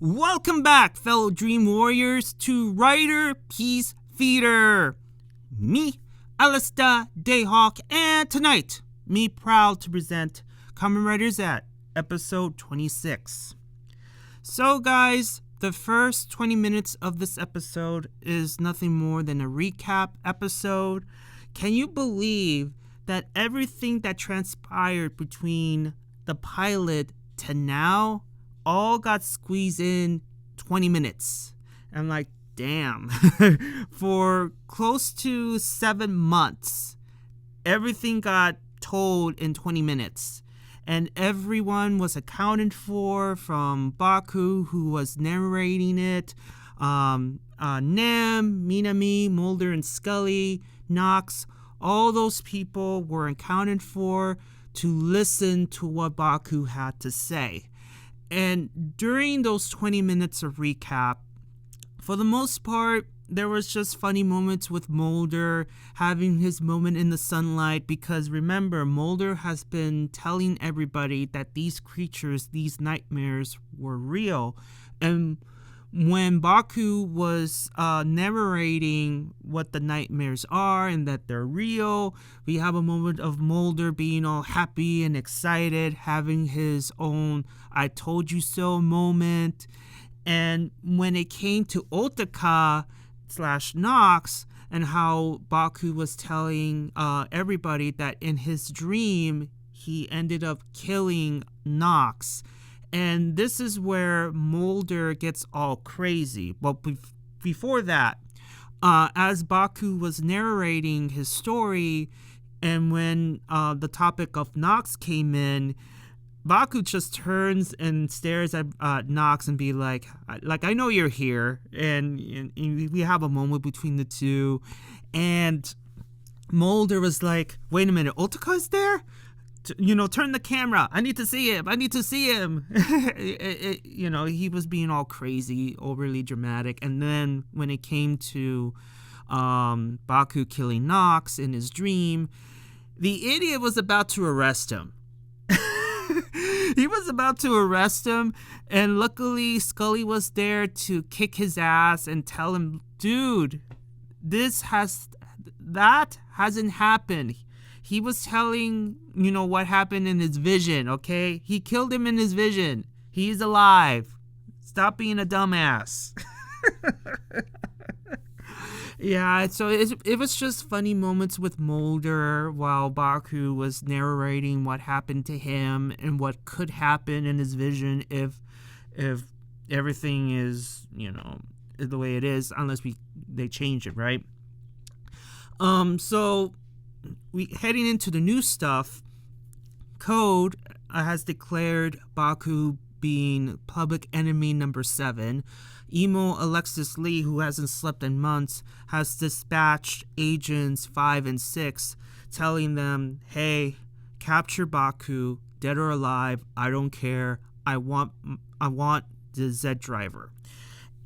Welcome back, fellow Dream Warriors, to Riderpiece Theater. Me, Alistair Dayhawk, and tonight, me proud to present Kamen Rider Zeztz, episode 26. So guys, the first 20 minutes of this episode is nothing more than a recap episode. Can you believe that everything that transpired between the pilot to now all got squeezed in 20 minutes? I'm like, damn. For close to 7 months, everything got told in 20 minutes. And everyone was accounted for, from Baku, who was narrating it, Nem, Minami, Mulder and Scully, Nox, all those people were accounted for to listen to what Baku had to say. And during those 20 minutes of recap, for the most part, there was just funny moments with Mulder having his moment in the sunlight, because remember, Mulder has been telling everybody that these creatures, these nightmares, were real. And when Baku was narrating what the nightmares are and that they're real, we have a moment of Mulder being all happy and excited, having his own "I told you so" moment. And when it came to Otaka / Nox, and how Baku was telling everybody that in his dream he ended up killing Nox. And this is where Mulder gets all crazy. But before that, as Baku was narrating his story, and when the topic of Nox came in, Baku just turns and stares at Nox and be like, I know you're here. And we have a moment between the two. And Mulder was like, wait a minute, Otaka's there? Turn the camera. I need to see him. He was being all crazy, overly dramatic. And then when it came to Baku killing Nox in his dream, the idiot was about to arrest him. He was about to arrest him, and luckily Scully was there to kick his ass and tell him, dude, that hasn't happened. He was telling, what happened in his vision, okay? He killed him in his vision. He's alive. Stop being a dumbass. Yeah, so it was just funny moments with Mulder while Baku was narrating what happened to him and what could happen in his vision if everything is, the way it is, unless they change it, right? So we heading into the new stuff. Code has declared Baku being public enemy number 7. Emo Alexis Lee, who hasn't slept in months, has dispatched agents 5 and 6, telling them, hey, capture Baku, dead or alive, I don't care. I want the Zeztz driver.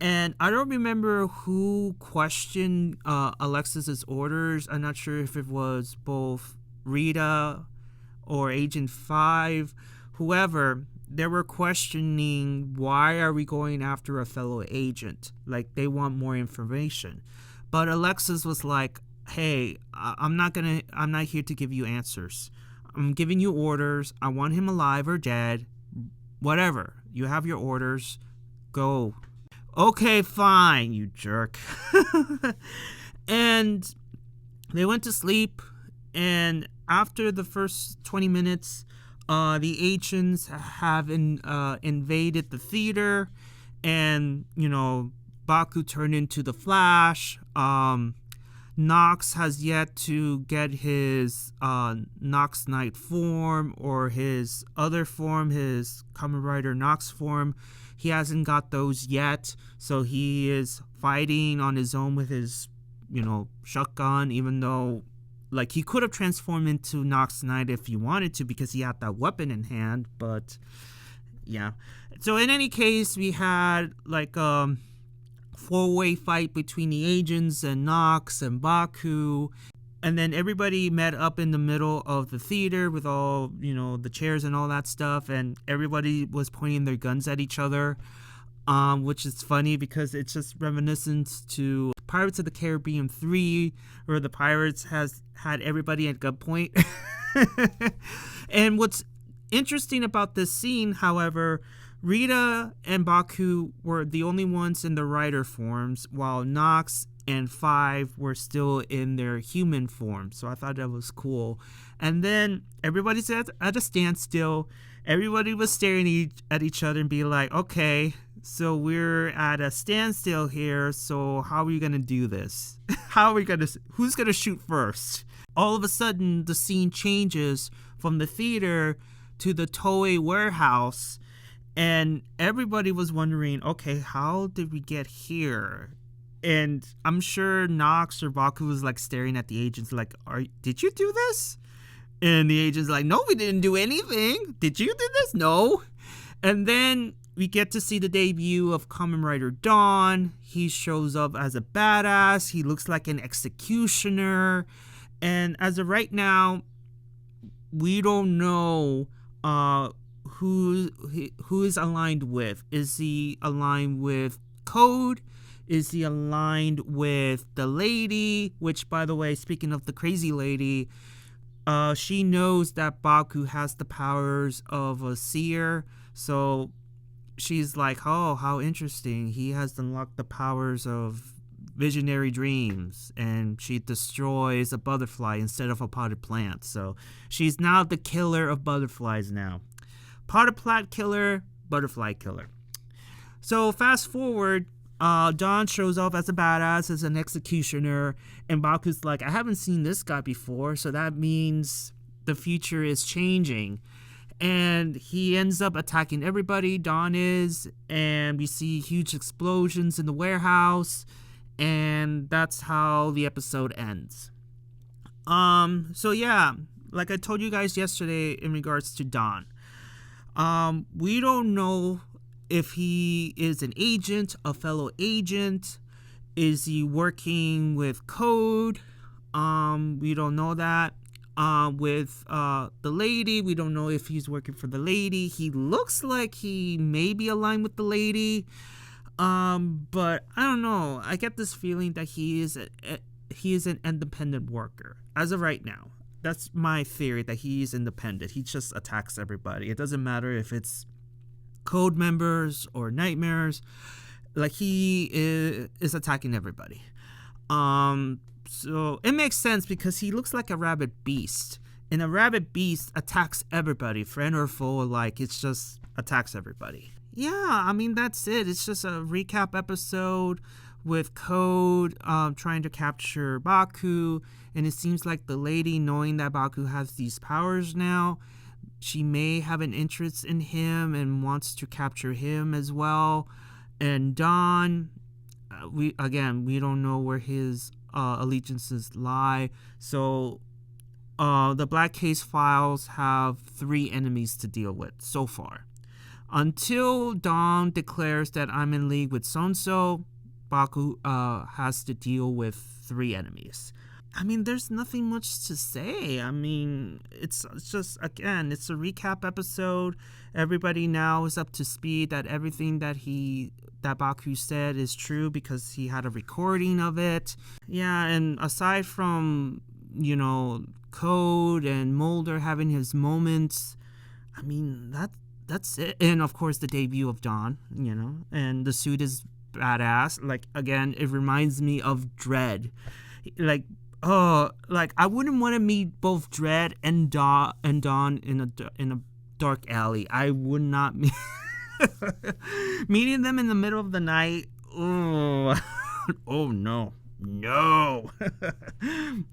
And I don't remember who questioned Alexis's orders. I'm not sure if it was both Rita or Agent 5, whoever. They were questioning, why are we going after a fellow agent? Like, they want more information. But Alexis was like, hey, I'm not here to give you answers. I'm giving you orders. I want him alive or dead. Whatever. You have your orders. Go. Okay, fine, you jerk. And they went to sleep, and after the first 20 minutes, the agents have invaded the theater, and, Baku turned into the Flash. Nox has yet to get his Nox Knight form, or his other form, his Kamen Rider Nox form. He hasn't got those yet, so he is fighting on his own with his, shotgun, even though, he could have transformed into Nox Knight if he wanted to, because he had that weapon in hand, but, yeah. So in any case, we had, 4-way fight between the agents and Nox and Baku, and then everybody met up in the middle of the theater with all, the chairs and all that stuff, and everybody was pointing their guns at each other. which is funny because it's just reminiscent to Pirates of the Caribbean 3, where the pirates has had everybody at gunpoint. And what's interesting about this scene, however, Rita and Baku were the only ones in the rider forms, while Nox and Five were still in their human form. So I thought that was cool. And then everybody's at a standstill. Everybody was staring at each other and be like, okay, so we're at a standstill here. So how are we going to do this? Who's going to shoot first? All of a sudden, the scene changes from the theater to the Toei warehouse. And everybody was wondering, okay, how did we get here? And I'm sure Nox or Baku was like staring at the agents like, did you do this? And the agent's like, no, we didn't do anything. Did you do this? No. And then we get to see the debut of Kamen Rider Dawn. He shows up as a badass. He looks like an executioner. And as of right now, we don't know who is aligned with. Is he aligned with Code? Is he aligned with the lady? Which, by the way, speaking of the crazy lady, she knows that Baku has the powers of a seer. So she's like, oh, how interesting. He has unlocked the powers of visionary dreams. And she destroys a butterfly instead of a potted plant. So she's now the killer of butterflies now. Potted plant killer, butterfly killer. So fast forward, Dawn shows up as a badass, as an executioner, and Baku's like, I haven't seen this guy before, so that means the future is changing. And he ends up attacking everybody, Dawn is, and we see huge explosions in the warehouse, and that's how the episode ends. So yeah, like I told you guys yesterday in regards to Dawn, we don't know if he is an agent, a fellow agent. Is he working with Code? We don't know that. With the lady, we don't know if he's working for the lady. He looks like he may be aligned with the lady. But I don't know. I get this feeling that he is an independent worker as of right now. That's my theory, that he's independent. He just attacks everybody. It doesn't matter if it's Code members or nightmares. Like, he is attacking everybody. So it makes sense because he looks like a rabbit beast, and a rabbit beast attacks everybody, friend or foe alike. It just attacks everybody. Yeah, I mean, that's it. It's just a recap episode with Code trying to capture Baku, and it seems like the lady, knowing that Baku has these powers now, she may have an interest in him and wants to capture him as well. And Dawn, we don't know where his allegiances lie. So the Black Case Files have 3 enemies to deal with so far. Until Dawn declares that I'm in league with so-and-so, Baku has to deal with 3 enemies. I mean, there's nothing much to say. I mean, it's just, again, it's a recap episode. Everybody now is up to speed that everything that Baku said is true because he had a recording of it. Yeah, and aside from, Code and Mulder having his moments, I mean, that's it. And of course, the debut of Dawn, and the suit is badass. Like, again, it reminds me of Dread. I wouldn't want to meet both Dread and Dawn in a dark alley. I would not meeting them in the middle of the night. Oh, oh no.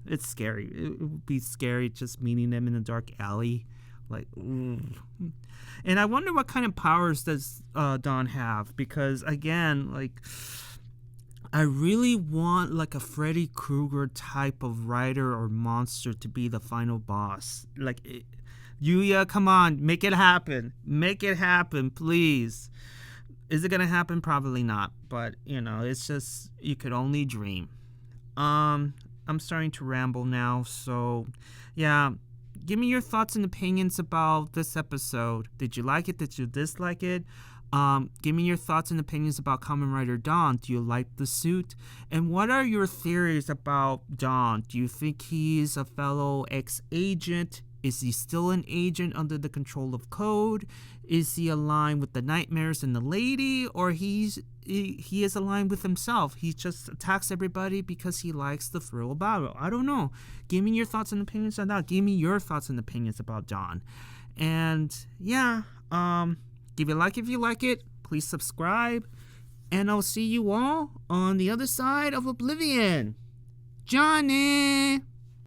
It's scary. It would be scary just meeting them in a dark alley. And I wonder what kind of powers does Dawn have, because again, I really want a Freddy Krueger type of rider or monster to be the final boss. Yuya, come on, make it happen. Make it happen, please. Is it gonna happen? Probably not. But it's just, you could only dream. I'm starting to ramble now, so yeah. Give me your thoughts and opinions about this episode. Did you like it? Did you dislike it? Give me your thoughts and opinions about Kamen Rider Dawn. Do you like the suit? And what are your theories about Dawn? Do you think he's a fellow ex-agent? Is he still an agent under the control of Code? Is he aligned with the nightmares and the lady? Or he is aligned with himself? He just attacks everybody because he likes the thrill of battle. I don't know. Give me your thoughts and opinions on that. Give me your thoughts and opinions about Dawn. And yeah, give it a like if you like it. Please subscribe. And I'll see you all on the other side of Oblivion. Johnny!